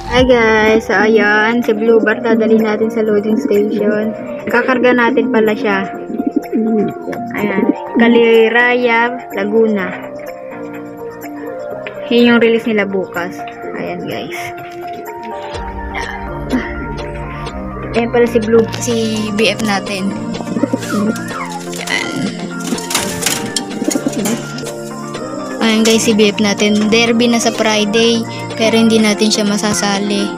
Hi guys, so ayan, si Blue Bar dadali natin sa loading station. Kakarga natin pala siya. Ayan, Caliraya, Laguna. Yun yung release nila bukas. Ayan guys. Ayan pala si BF natin. Ayan guys, si BF natin. Derby na sa Friday, pero hindi natin siya masasali.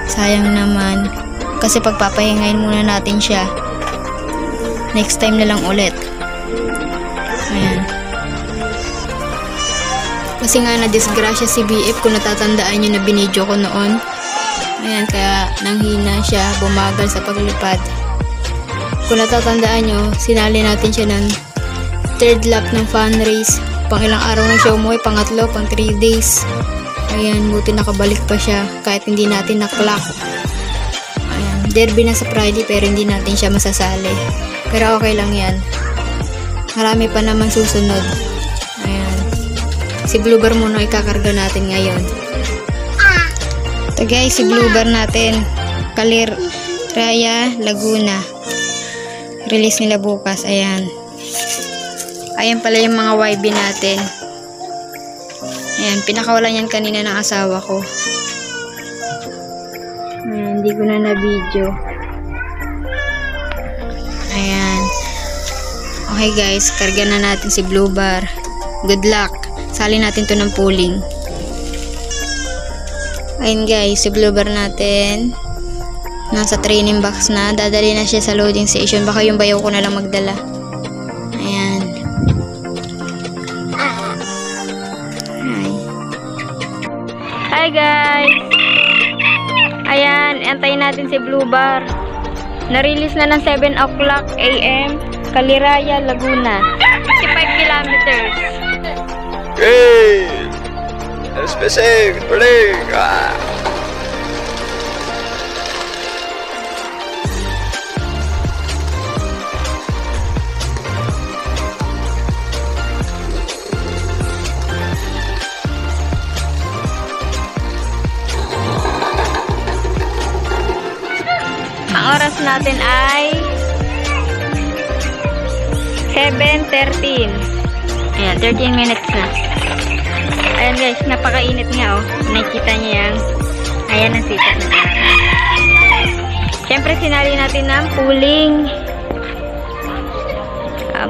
Sayang naman. Kasi pagpapahingayin muna natin siya. Next time na lang ulit. Ayan. Kasi nga na-disgrasya si BF, kung natatandaan nyo na binidyo ko noon. Ayan, kaya nanghina siya, bumagal sa paglipad. Kung natatandaan nyo, sinali natin siya ng third lap ng fun race. Pang ilang araw na siya umuwi, pangatlo, pang 3 days. Ayan, buti nakabalik pa siya kahit hindi natin na-clock. Ayan, derby na sa Friday pero hindi natin siya masasali. Pero okay lang yan. Marami pa naman susunod. Ayan. Si Blue Bar muna ikakarga natin ngayon. Ito guys, si Blue Bar natin. Caliraya, Laguna. Release nila bukas. Ayan. Ayan pala yung mga YB natin. Ayan, pinakawalan yan kanina ng asawa ko. Ayan, hindi ko na na-video. Ayan. Okay guys, karga na natin si Blue Bar. Good luck. Sali natin to ng pooling. Ayan guys, si Blue Bar natin. Nasa training box na. Dadali na siya sa loading station. Baka yung bayaw ko na lang magdala. Ayan. Hi guys! Ayan, antayin natin si Blue Bar. Na-release na ng 7 o'clock AM, Caliraya, Laguna. 65 kilometers. Hey! Specific! Uling! Ang oras natin ay 7:13. Ayan, 13 minutes na. Ayan guys, napakainit nga oh. Nakikita niyo yan. Ayan ang sikat ng araw. Siyempre sinali natin ng pooling.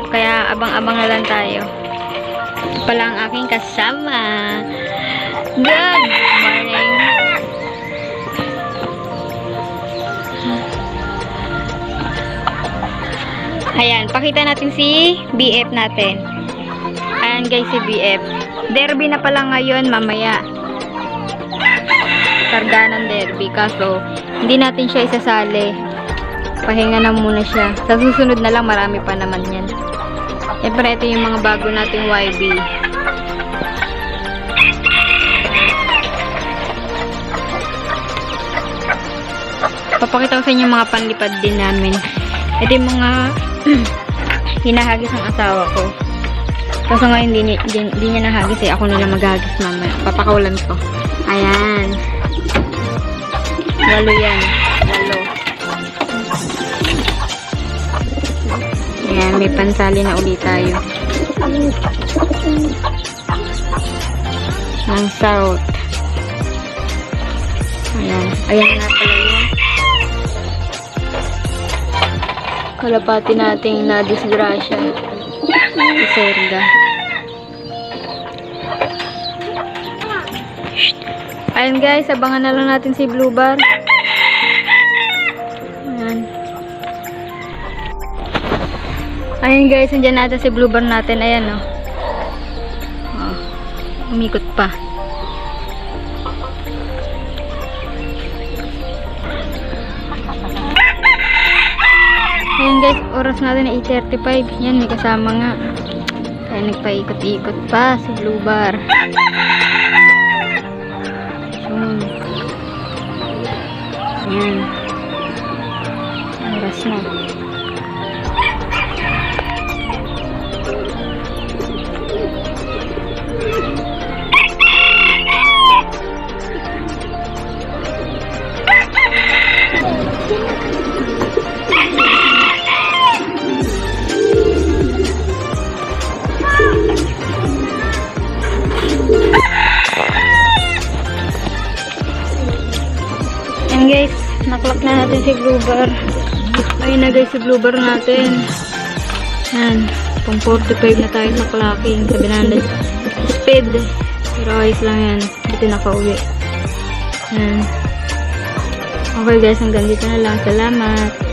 Kaya abang-abang na lang tayo. Ito pala ang aking kasama. Good morning. Ayan, pakita natin si BF natin. Ayan guys, si BF. Derby na pala ngayon, mamaya. Karga ng derby. Kaso, hindi natin siya isasali. Pahinga na muna siya. Sa susunod na lang, marami pa naman yan. Siyempre, ito yung mga bago nating YB. Papakita ko sa inyo yung mga panlipad din namin. Ito yung mga hinahagis ng asawa ko. Kaso ngayon hindi niya nahagis eh. Ako na lang maghagis mamaya. Papakawalan ko. Ayan. Lalo yan. Lalo. Ayan. May pansali na ulit tayo. Ng south. Ayan. Ayan nga pala yun. Kalapati nating na-disgrasya. Iserga. Ayan guys, abangan na lang natin si Blue Bar. Ayan. Ayan guys, andyan natin si Blue Bar natin. Ayan oh. Umikot pa. Ayan guys, oras natin na 8:35. Yan, may kasama nga. Kaya nagpaikot-ikot pa si Blue Bar. Ayan. Oras na. Naklock na natin si blue bar. Ayun na guys, si blue bar natin. Yan. Pang 45 na tayo sa clocking. Sabi natin speed. Pero ayos lang yan. Dito nakauwi. Yan. Okay guys, hanggang dito na lang. Salamat.